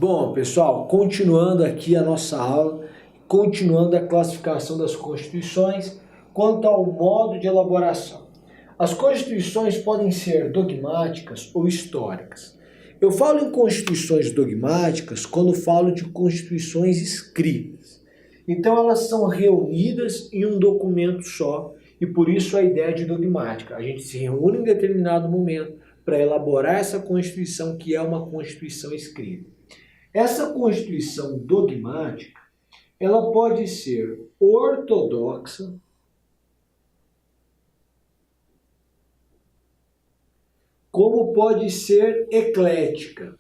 Bom, pessoal, continuando aqui a nossa aula, continuando a classificação das constituições quanto ao modo de elaboração. As constituições podem ser dogmáticas ou históricas. Eu falo em constituições dogmáticas quando falo de constituições escritas. Então elas são reunidas em um documento só e por isso a ideia de dogmática. A gente se reúne em determinado momento para elaborar essa constituição que é uma constituição escrita. Essa constituição dogmática, ela pode ser ortodoxa, como pode ser eclética.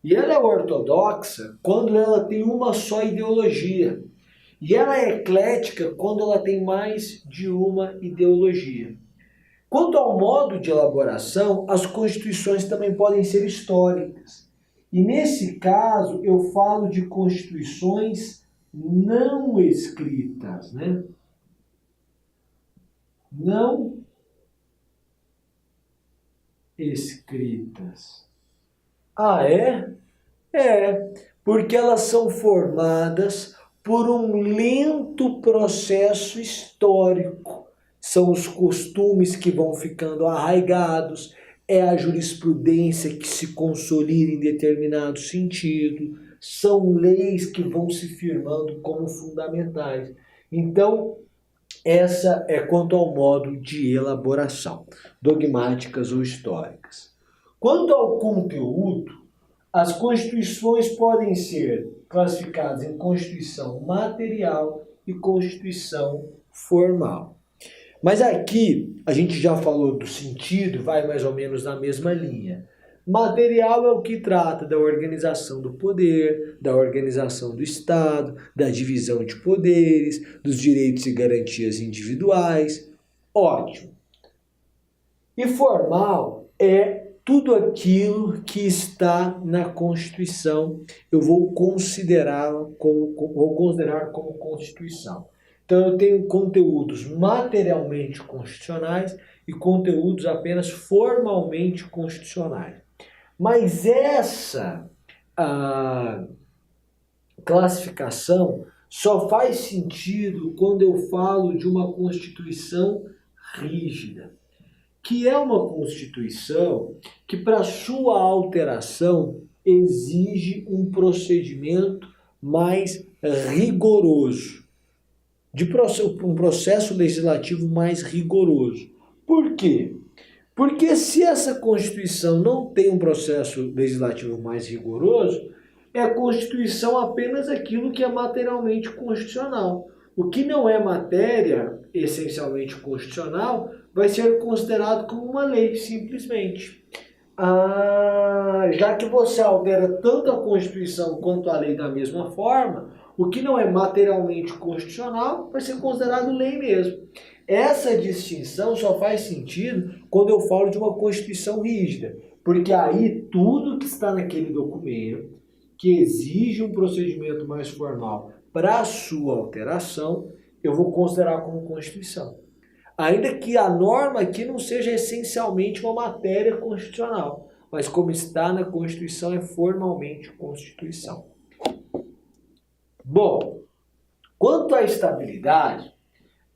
E ela é ortodoxa quando ela tem uma só ideologia. E ela é eclética quando ela tem mais de uma ideologia. Quanto ao modo de elaboração, as constituições também podem ser históricas. E nesse caso, eu falo de constituições não escritas, né? Não escritas. Ah, é? É, porque elas são formadas por um lento processo histórico. São os costumes que vão ficando arraigados, é a jurisprudência que se consolida em determinado sentido, são leis que vão se firmando como fundamentais. Então, essa é quanto ao modo de elaboração, dogmáticas ou históricas. Quanto ao conteúdo, as constituições podem ser classificadas em constituição material e constituição formal. Mas aqui a gente já falou do sentido, vai mais ou menos na mesma linha. Material é o que trata da organização do poder, da organização do Estado, da divisão de poderes, dos direitos e garantias individuais. Ótimo. E formal é tudo aquilo que está na Constituição, eu vou considerar como Constituição. Então eu tenho conteúdos materialmente constitucionais e conteúdos apenas formalmente constitucionais. Mas essa classificação só faz sentido quando eu falo de uma Constituição rígida, que é uma Constituição que, para sua alteração, exige um procedimento mais rigoroso, um processo legislativo mais rigoroso. Por quê? Porque se essa Constituição não tem um processo legislativo mais rigoroso, é a Constituição apenas aquilo que é materialmente constitucional. O que não é matéria essencialmente constitucional vai ser considerado como uma lei, simplesmente. Já que você altera tanto a Constituição quanto a lei da mesma forma, o que não é materialmente constitucional vai ser considerado lei mesmo. Essa distinção só faz sentido quando eu falo de uma Constituição rígida, porque aí tudo que está naquele documento, que exige um procedimento mais formal para a sua alteração, eu vou considerar como Constituição. Ainda que a norma aqui não seja essencialmente uma matéria constitucional, mas como está na Constituição, é formalmente Constituição. Bom, quanto à estabilidade,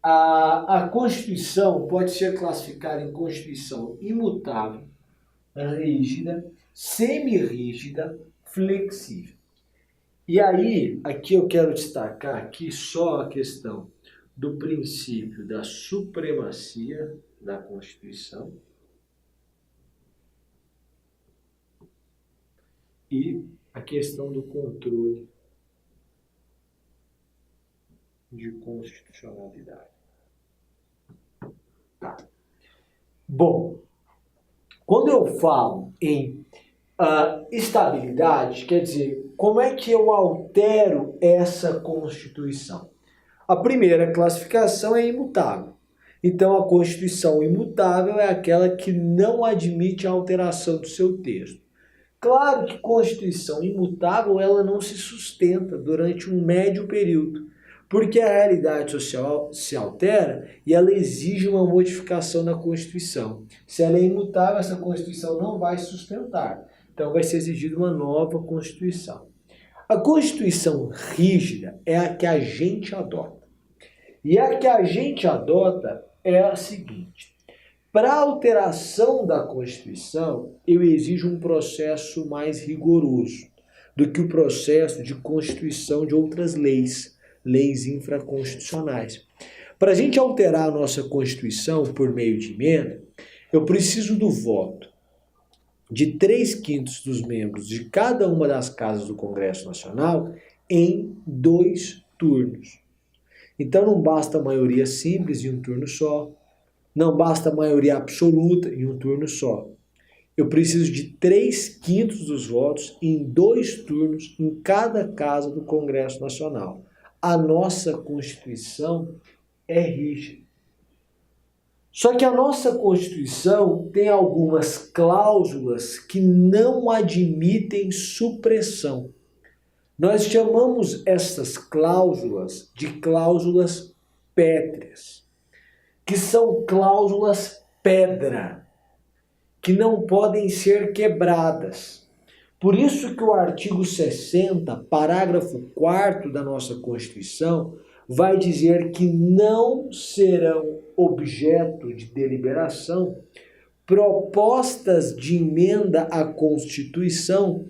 a Constituição pode ser classificada em Constituição imutável, rígida, semi-rígida, flexível. E aí, aqui eu quero destacar aqui só a questão do princípio da supremacia da Constituição e a questão do controle de constitucionalidade. Tá. Bom, quando eu falo em estabilidade, quer dizer, como é que eu altero essa Constituição? A primeira classificação é imutável. Então, a Constituição imutável é aquela que não admite a alteração do seu texto. Claro que Constituição imutável ela não se sustenta durante um médio período, Porque a realidade social se altera e ela exige uma modificação na Constituição. Se ela é imutável, essa Constituição não vai sustentar. Então vai ser exigida uma nova Constituição. A Constituição rígida é a que a gente adota. E a que a gente adota é a seguinte: para a alteração da Constituição, eu exijo um processo mais rigoroso do que o processo de constituição de outras leis, leis infraconstitucionais. Para a gente alterar a nossa Constituição por meio de emenda, eu preciso do voto de 3/5 dos membros de cada uma das casas do Congresso Nacional em 2 turnos. Então não basta a maioria simples em um turno só, não basta a maioria absoluta em um turno só. Eu preciso de 3/5 dos votos em 2 turnos em cada casa do Congresso Nacional. A nossa Constituição é rígida. Só que a nossa Constituição tem algumas cláusulas que não admitem supressão. Nós chamamos essas cláusulas de cláusulas pétreas, que são cláusulas pedra, que não podem ser quebradas. Por isso que o artigo 60, parágrafo 4º da nossa Constituição, vai dizer que não serão objeto de deliberação propostas de emenda à Constituição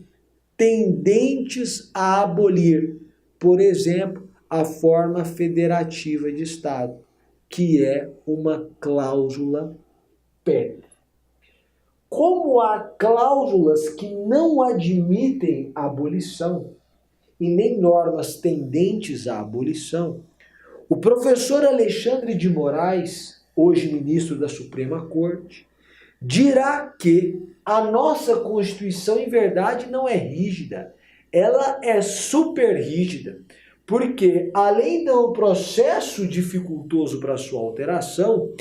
tendentes a abolir, por exemplo, a forma federativa de Estado, que é uma cláusula pétrea. Como há cláusulas que não admitem a abolição e nem normas tendentes à abolição, o professor Alexandre de Moraes, hoje ministro da Suprema Corte, dirá que a nossa Constituição, em verdade, não é rígida, ela é super rígida, porque, além do processo dificultoso para sua alteração,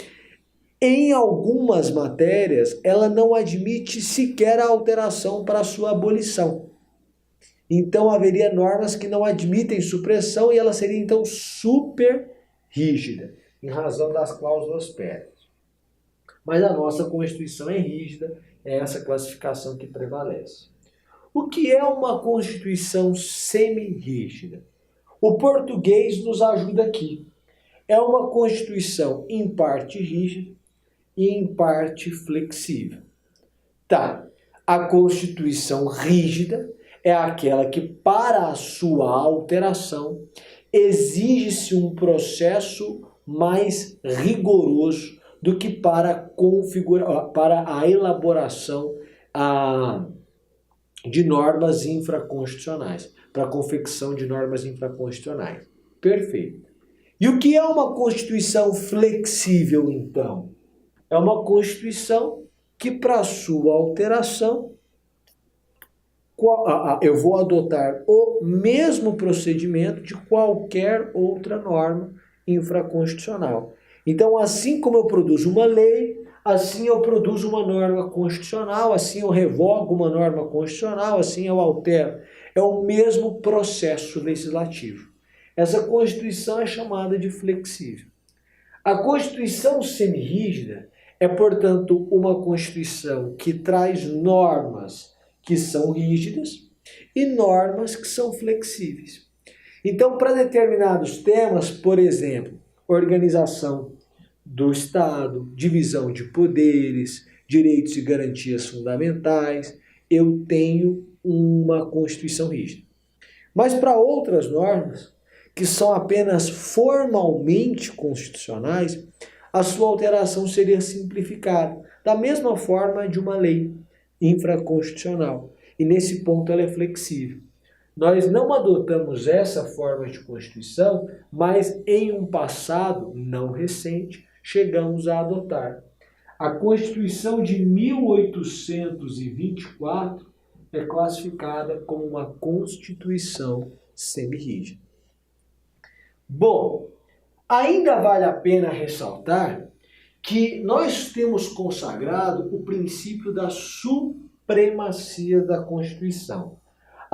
em algumas matérias, ela não admite sequer a alteração para sua abolição. Então, haveria normas que não admitem supressão e ela seria, então, super rígida, em razão das cláusulas pétreas. Mas a nossa Constituição é rígida, é essa classificação que prevalece. O que é uma Constituição semi-rígida? O português nos ajuda aqui. É uma Constituição em parte rígida e em parte flexível. Tá, a Constituição rígida é aquela que, para a sua alteração, exige-se um processo mais rigoroso do que para a elaboração de normas infraconstitucionais, para a confecção de normas infraconstitucionais. Perfeito. E o que é uma Constituição flexível, então? É uma Constituição que, para sua alteração, eu vou adotar o mesmo procedimento de qualquer outra norma infraconstitucional. Então, assim como eu produzo uma lei, assim eu produzo uma norma constitucional, assim eu revogo uma norma constitucional, assim eu altero. É o mesmo processo legislativo. Essa Constituição é chamada de flexível. A Constituição semirrígida é, portanto, uma Constituição que traz normas que são rígidas e normas que são flexíveis. Então, para determinados temas, por exemplo, organização do Estado, divisão de poderes, direitos e garantias fundamentais, eu tenho uma Constituição rígida. Mas para outras normas, que são apenas formalmente constitucionais, a sua alteração seria simplificada, da mesma forma de uma lei infraconstitucional. E nesse ponto ela é flexível. Nós não adotamos essa forma de Constituição, mas em um passado não recente chegamos a adotar. A Constituição de 1824 é classificada como uma Constituição semirrígida. Bom, ainda vale a pena ressaltar que nós temos consagrado o princípio da supremacia da Constituição.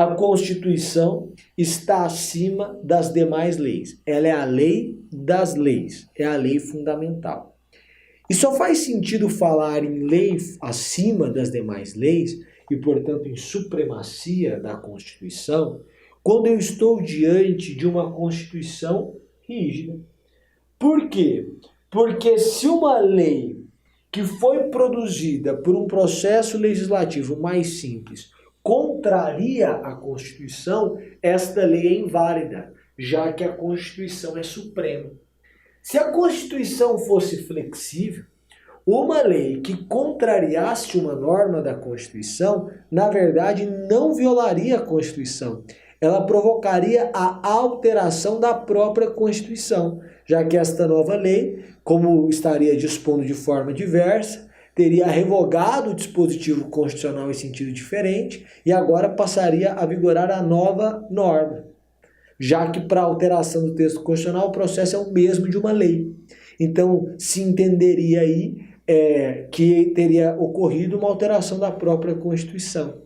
A Constituição está acima das demais leis. Ela é a lei das leis, é a lei fundamental. E só faz sentido falar em lei acima das demais leis e, portanto, em supremacia da Constituição, quando eu estou diante de uma Constituição rígida. Por quê? Porque se uma lei que foi produzida por um processo legislativo mais simples contraria a Constituição, esta lei é inválida, já que a Constituição é suprema. Se a Constituição fosse flexível, uma lei que contrariasse uma norma da Constituição, na verdade, não violaria a Constituição. Ela provocaria a alteração da própria Constituição, já que esta nova lei, como estaria dispondo de forma diversa, teria revogado o dispositivo constitucional em sentido diferente e agora passaria a vigorar a nova norma, já que para alteração do texto constitucional o processo é o mesmo de uma lei. Então, se entenderia aí que teria ocorrido uma alteração da própria Constituição.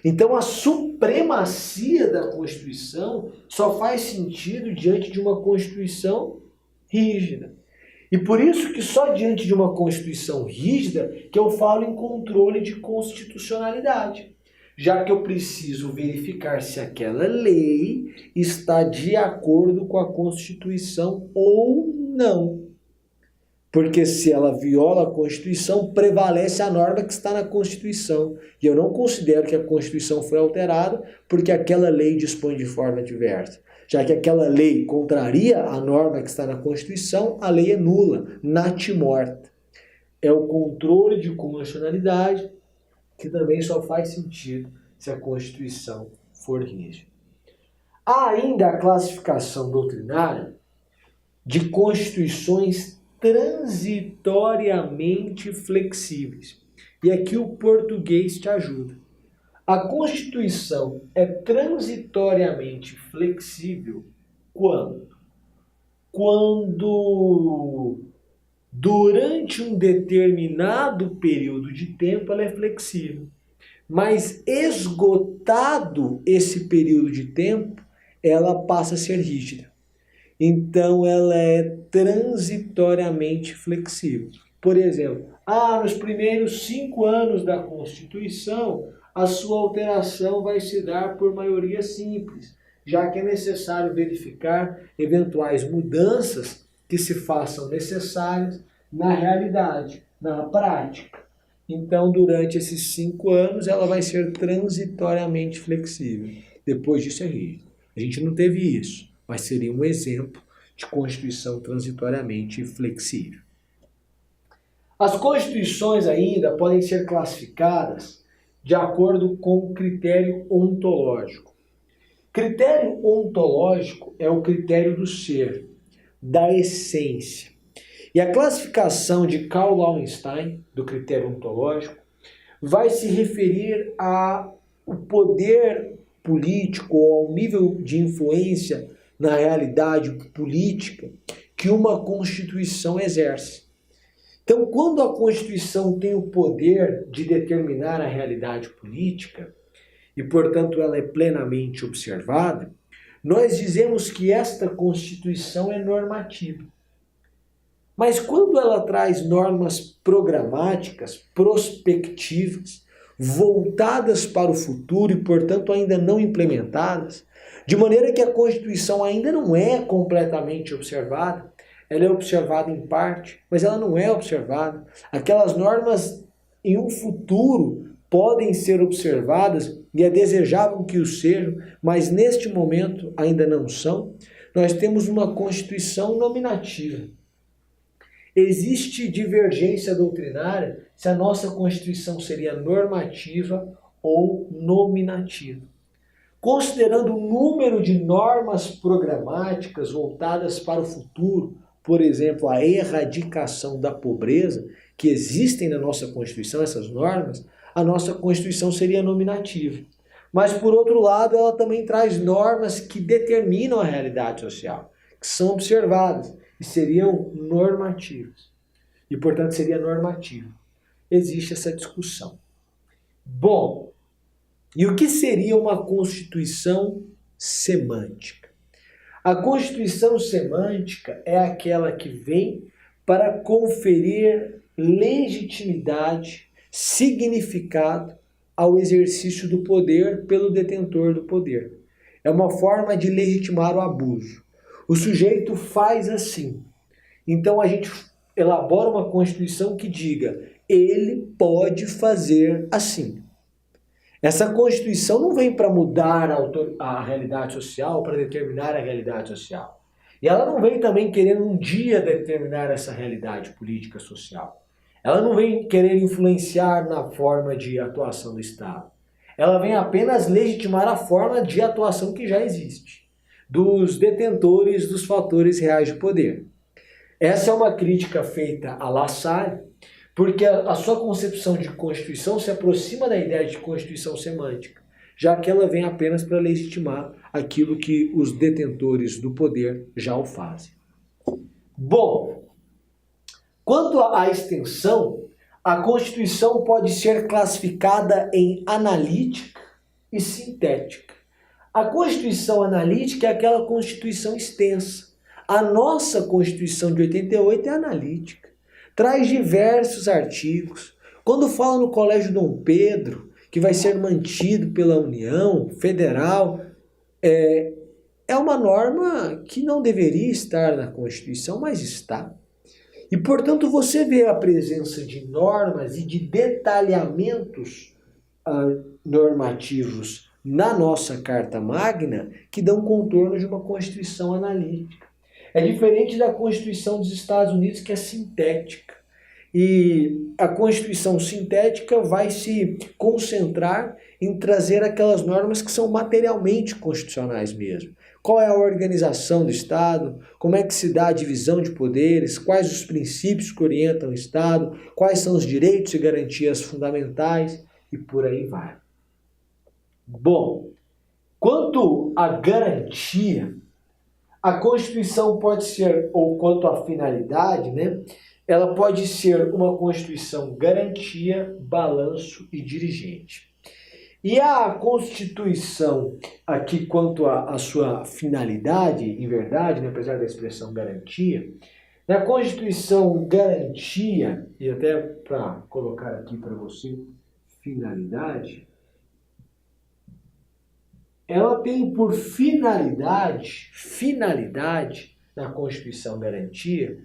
Então, a supremacia da Constituição só faz sentido diante de uma Constituição rígida. E por isso que só diante de uma Constituição rígida que eu falo em controle de constitucionalidade, já que eu preciso verificar se aquela lei está de acordo com a Constituição ou não. Porque se ela viola a Constituição, prevalece a norma que está na Constituição. E eu não considero que a Constituição foi alterada porque aquela lei dispõe de forma diversa. Já que aquela lei contraria a norma que está na Constituição, a lei é nula, natimorta. É o controle de constitucionalidade que também só faz sentido se a Constituição for rígida. Há ainda a classificação doutrinária de constituições transitoriamente flexíveis. E aqui o português te ajuda. A Constituição é transitoriamente flexível quando? Quando durante um determinado período de tempo ela é flexível. Mas esgotado esse período de tempo, ela passa a ser rígida. Então, ela é transitoriamente flexível. Por exemplo, nos primeiros 5 anos da Constituição, a sua alteração vai se dar por maioria simples, já que é necessário verificar eventuais mudanças que se façam necessárias na realidade, na prática. Então, durante esses 5 anos, ela vai ser transitoriamente flexível. Depois disso é rígido. A gente não teve isso, mas seria um exemplo de Constituição transitoriamente flexível. As Constituições ainda podem ser classificadas de acordo com o critério ontológico. Critério ontológico é o critério do ser, da essência. E a classificação de Karl Loewenstein, do critério ontológico, vai se referir ao poder político ou ao nível de influência na realidade política que uma Constituição exerce. Então, quando a Constituição tem o poder de determinar a realidade política, e, portanto, ela é plenamente observada, nós dizemos que esta Constituição é normativa. Mas quando ela traz normas programáticas, prospectivas, voltadas para o futuro e, portanto, ainda não implementadas, de maneira que a Constituição ainda não é completamente observada, ela é observada em parte, mas ela não é observada. Aquelas normas em um futuro podem ser observadas e é desejável que o sejam, mas neste momento ainda não são. Nós temos uma Constituição nominativa. Existe divergência doutrinária se a nossa Constituição seria normativa ou nominativa. Considerando o número de normas programáticas voltadas para o futuro, por exemplo, a erradicação da pobreza, que existem na nossa Constituição, essas normas, a nossa Constituição seria nominativa. Mas, por outro lado, ela também traz normas que determinam a realidade social, que são observadas e seriam normativas. E, portanto, seria normativo. Existe essa discussão. Bom, E o que seria uma constituição semântica? A constituição semântica é aquela que vem para conferir legitimidade, significado ao exercício do poder pelo detentor do poder. É uma forma de legitimar o abuso. O sujeito faz assim. Então a gente elabora uma Constituição que diga: ele pode fazer assim. Essa Constituição não vem para mudar a realidade social, para determinar a realidade social. E ela não vem também querendo um dia determinar essa realidade política social. Ela não vem querer influenciar na forma de atuação do Estado. Ela vem apenas legitimar a forma de atuação que já existe, dos detentores dos fatores reais de poder. Essa é uma crítica feita a La Salle, porque a sua concepção de Constituição se aproxima da ideia de Constituição semântica, já que ela vem apenas para legitimar aquilo que os detentores do poder já o fazem. Bom, quanto à extensão, a Constituição pode ser classificada em analítica e sintética. A Constituição analítica é aquela Constituição extensa. A nossa Constituição de 88 é analítica. Traz diversos artigos. Quando fala no Colégio Dom Pedro, que vai ser mantido pela União Federal, é uma norma que não deveria estar na Constituição, mas está. E, portanto, você vê a presença de normas e de detalhamentos normativos na nossa Carta Magna que dão contorno de uma Constituição analítica. É diferente da Constituição dos Estados Unidos, que é sintética. E a Constituição sintética vai se concentrar em trazer aquelas normas que são materialmente constitucionais mesmo. Qual é a organização do Estado? Como é que se dá a divisão de poderes? Quais os princípios que orientam o Estado? Quais são os direitos e garantias fundamentais? E por aí vai. Bom, quanto à garantia, a Constituição pode ser, ou quanto à finalidade, né? Ela pode ser uma Constituição garantia, balanço e dirigente. E a Constituição, aqui quanto à sua finalidade, em verdade, né, apesar da expressão garantia, na Constituição garantia, e até para colocar aqui para você, finalidade, ela tem por finalidade na Constituição garantia,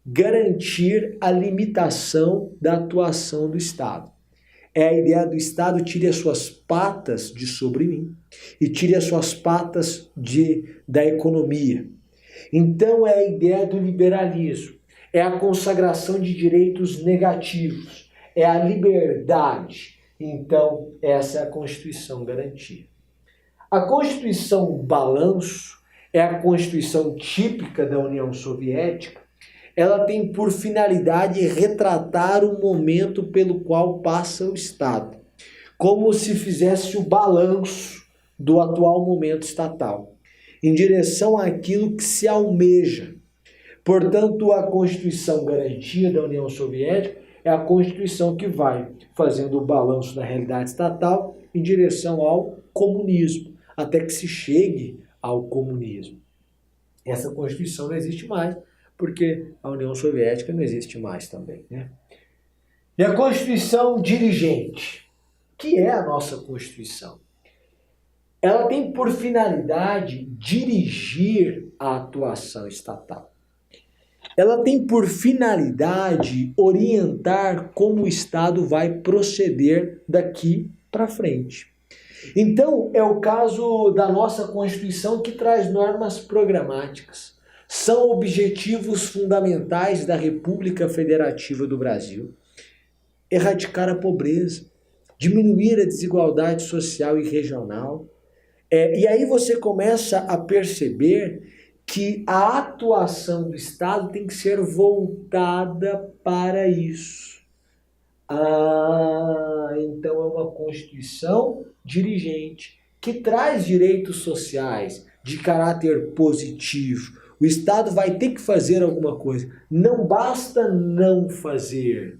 garantir a limitação da atuação do Estado. É a ideia do Estado tire as suas patas de sobre mim e tire as suas patas da economia. Então é a ideia do liberalismo, é a consagração de direitos negativos, é a liberdade. Então essa é a Constituição garantia. A Constituição balanço é a Constituição típica da União Soviética. Ela tem por finalidade retratar o momento pelo qual passa o Estado, como se fizesse o balanço do atual momento estatal, em direção àquilo que se almeja. Portanto, a Constituição garantia da União Soviética é a Constituição que vai fazendo o balanço da realidade estatal em direção ao comunismo, até que se chegue ao comunismo. Essa Constituição não existe mais, porque a União Soviética não existe mais também, né? E a Constituição dirigente, que é a nossa Constituição, ela tem por finalidade dirigir a atuação estatal. Ela tem por finalidade orientar como o Estado vai proceder daqui para frente. Então, é o caso da nossa Constituição, que traz normas programáticas. São objetivos fundamentais da República Federativa do Brasil: erradicar a pobreza, diminuir a desigualdade social e regional. E aí você começa a perceber que a atuação do Estado tem que ser voltada para isso. Então é uma Constituição dirigente que traz direitos sociais de caráter positivo. O Estado vai ter que fazer alguma coisa. Não basta não fazer,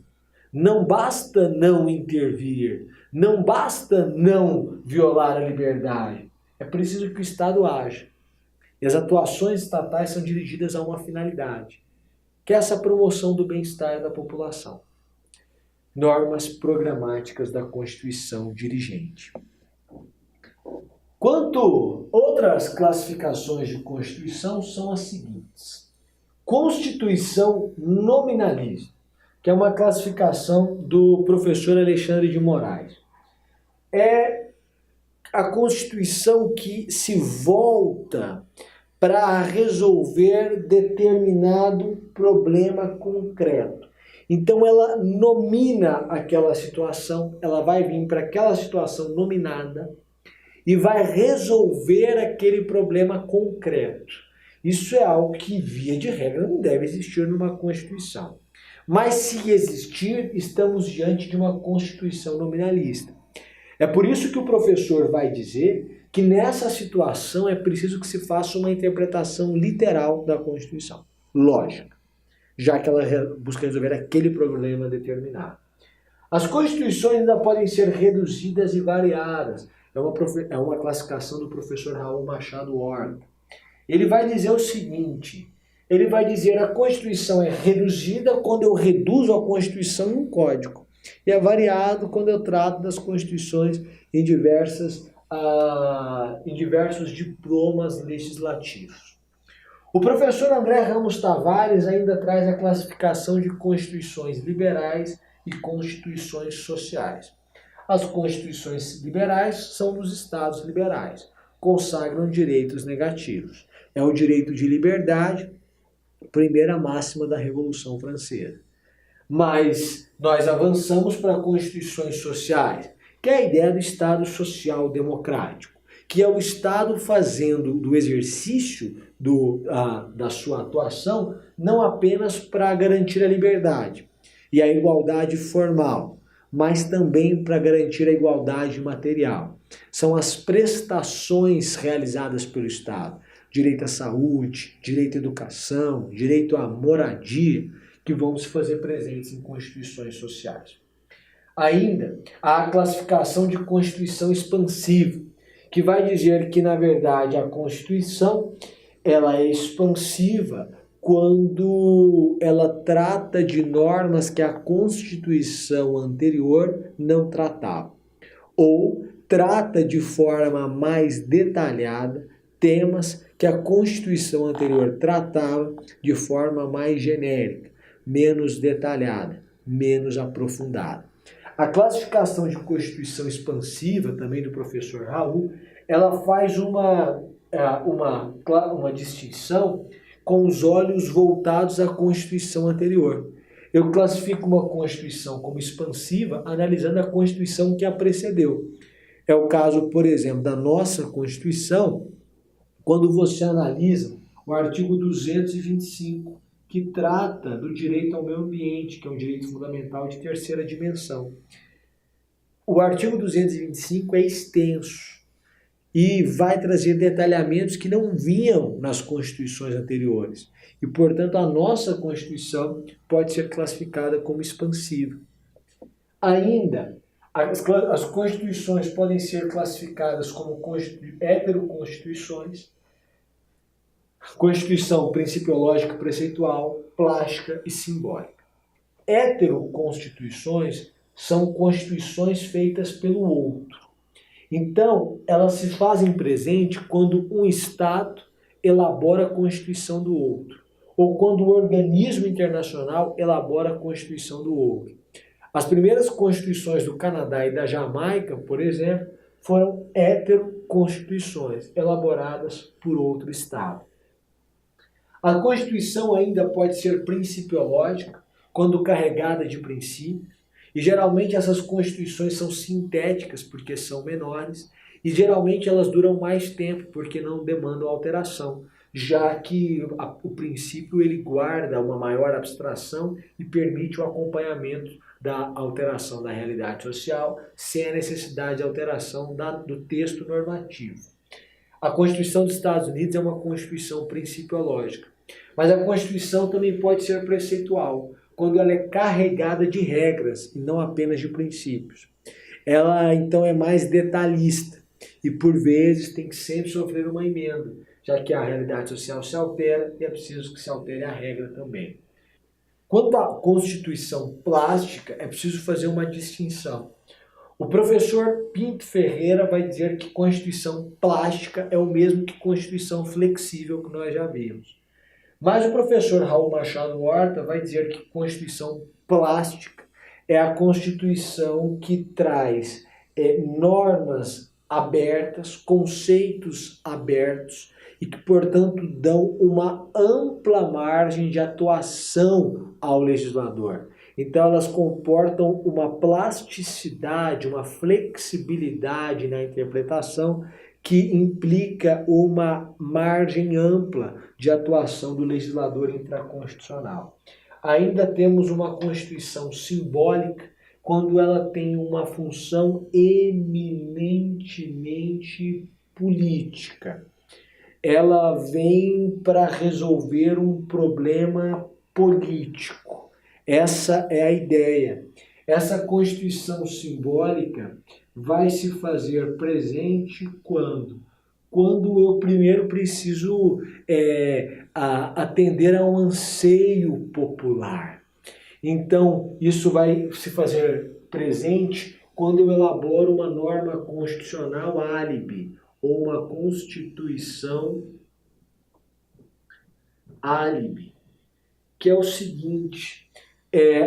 não basta não intervir, Não basta não violar a liberdade, é preciso que o Estado haja. E as atuações estatais são dirigidas a uma finalidade, que é essa promoção do bem-estar da população. Normas programáticas da Constituição dirigente. Quanto outras classificações de Constituição são as seguintes. Constituição nominalista, que é uma classificação do professor Alexandre de Moraes. É a Constituição que se volta para resolver determinado problema concreto. Então ela nomina aquela situação, ela vai vir para aquela situação nominada e vai resolver aquele problema concreto. Isso é algo que, via de regra, não deve existir numa Constituição. Mas se existir, estamos diante de uma Constituição nominalista. É por isso que o professor vai dizer que nessa situação é preciso que se faça uma interpretação literal da Constituição. Lógica, já que ela busca resolver aquele problema determinado. As Constituições ainda podem ser reduzidas e variadas. É uma classificação do professor Raul Machado Horta. Ele vai dizer o seguinte, ele vai dizer a Constituição é reduzida quando eu reduzo a Constituição em um código. E é variado quando eu trato das Constituições em diversos diplomas legislativos. O professor André Ramos Tavares ainda traz a classificação de Constituições liberais e Constituições sociais. As Constituições liberais são dos Estados liberais, consagram direitos negativos. É o direito de liberdade, primeira máxima da Revolução Francesa. Mas nós avançamos para Constituições sociais, que é a ideia do Estado social democrático, que é o Estado fazendo do exercício da sua atuação não apenas para garantir a liberdade e a igualdade formal, mas também para garantir a igualdade material. São as prestações realizadas pelo Estado, direito à saúde, direito à educação, direito à moradia, que vão se fazer presentes em constituições sociais. Ainda, há a classificação de Constituição expansiva, que vai dizer que, na verdade, a Constituição ela é expansiva quando ela trata de normas que a Constituição anterior não tratava, ou trata de forma mais detalhada temas que a Constituição anterior tratava de forma mais genérica, menos detalhada, menos aprofundada. A classificação de Constituição expansiva, também do professor Raul, ela faz uma distinção com os olhos voltados à Constituição anterior. Eu classifico uma Constituição como expansiva analisando a Constituição que a precedeu. É o caso, por exemplo, da nossa Constituição, quando você analisa o artigo 225, que trata do direito ao meio ambiente, que é um direito fundamental de terceira dimensão. O artigo 225 é extenso e vai trazer detalhamentos que não vinham nas constituições anteriores. E, portanto, a nossa Constituição pode ser classificada como expansiva. Ainda, as constituições podem ser classificadas como heteroconstituições, Constituição principiológica preceitual, plástica e simbólica. Heteroconstituições são constituições feitas pelo outro. Então, elas se fazem presente quando um Estado elabora a Constituição do outro, ou quando o organismo internacional elabora a Constituição do outro. As primeiras constituições do Canadá e da Jamaica, por exemplo, foram heteroconstituições elaboradas por outro Estado. A Constituição ainda pode ser principiológica, quando carregada de princípios, e geralmente essas constituições são sintéticas, porque são menores, e geralmente elas duram mais tempo, porque não demandam alteração, já que o princípio ele guarda uma maior abstração e permite o acompanhamento da alteração da realidade social, sem a necessidade de alteração do texto normativo. A Constituição dos Estados Unidos é uma Constituição principiológica. Mas a Constituição também pode ser preceitual, quando ela é carregada de regras e não apenas de princípios. ela então é mais detalhista e por vezes tem que sempre sofrer uma emenda, já que a realidade social se altera e é preciso que se altere a regra também. Quanto à constituição plástica, é preciso fazer uma distinção. O professor Pinto Ferreira vai dizer que constituição plástica é o mesmo que constituição flexível que nós já vimos. Mas o professor Raul Machado Horta vai dizer que constituição plástica é a constituição que traz normas abertas, conceitos abertos e que, portanto, dão uma ampla margem de atuação ao legislador. Então, elas comportam uma plasticidade, uma flexibilidade na interpretação que implica uma margem ampla de atuação do legislador infraconstitucional. Ainda temos uma Constituição simbólica, quando ela tem uma função eminentemente política. Ela vem para resolver um problema político. Essa é a ideia. Essa Constituição simbólica vai se fazer presente quando eu primeiro preciso atender a um anseio popular. Então, isso vai se fazer presente quando eu elaboro uma norma constitucional álibi, ou uma constituição álibi, que é o seguinte,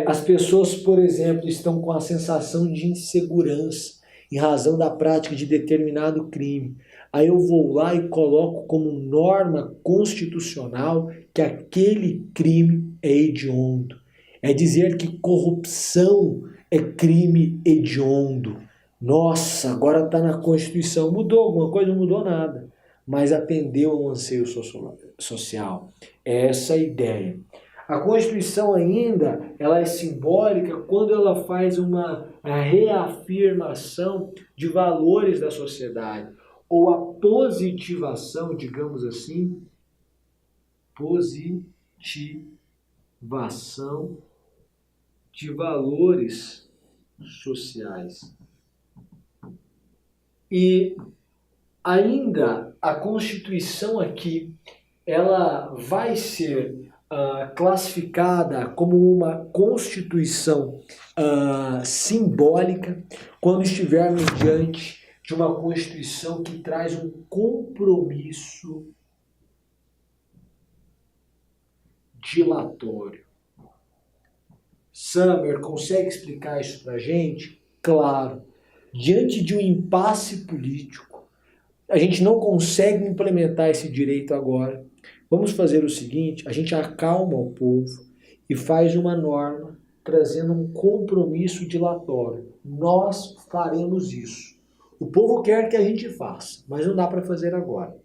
as pessoas, por exemplo, estão com a sensação de insegurança em razão da prática de determinado crime. Aí eu vou lá e coloco como norma constitucional que aquele crime é hediondo. É dizer que corrupção é crime hediondo. Nossa, agora está na Constituição. Mudou alguma coisa? Não mudou nada. Mas atendeu ao anseio social. É essa a ideia. A Constituição ainda, ela é simbólica quando ela faz uma reafirmação de valores da sociedade, ou a positivação, digamos assim, positivação de valores sociais. E ainda a Constituição aqui, ela vai ser classificada como uma Constituição simbólica quando estivermos diante de uma Constituição que traz um compromisso dilatório. Summer consegue explicar isso para a gente? Claro. Diante de um impasse político, a gente não consegue implementar esse direito agora. Vamos fazer o seguinte, a gente acalma o povo e faz uma norma trazendo um compromisso dilatório. Nós faremos isso. O povo quer que a gente faça, mas não dá para fazer agora. O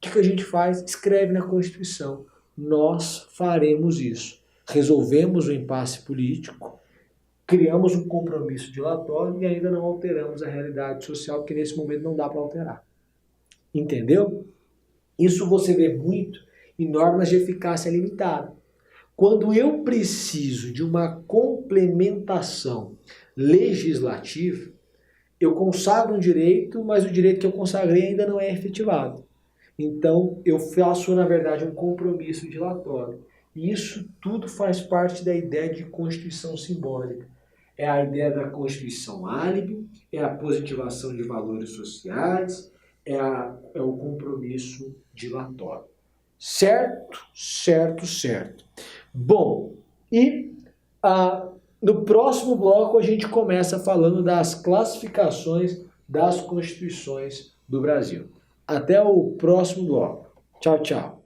que a gente faz? Escreve na Constituição. Nós faremos isso. Resolvemos o impasse político, criamos um compromisso dilatório e ainda não alteramos a realidade social, que nesse momento não dá para alterar. Entendeu? Isso você vê muito em normas de eficácia limitada. Quando eu preciso de uma complementação legislativa, eu consagro um direito, mas o direito que eu consagrei ainda não é efetivado. Então, eu faço, na verdade, um compromisso dilatório. E isso tudo faz parte da ideia de Constituição simbólica. É a ideia da Constituição álibi, é a positivação de valores sociais, é o compromisso dilatório. Certo? Certo, certo. Bom, e no próximo bloco a gente começa falando das classificações das constituições do Brasil. Até o próximo bloco. Tchau, tchau.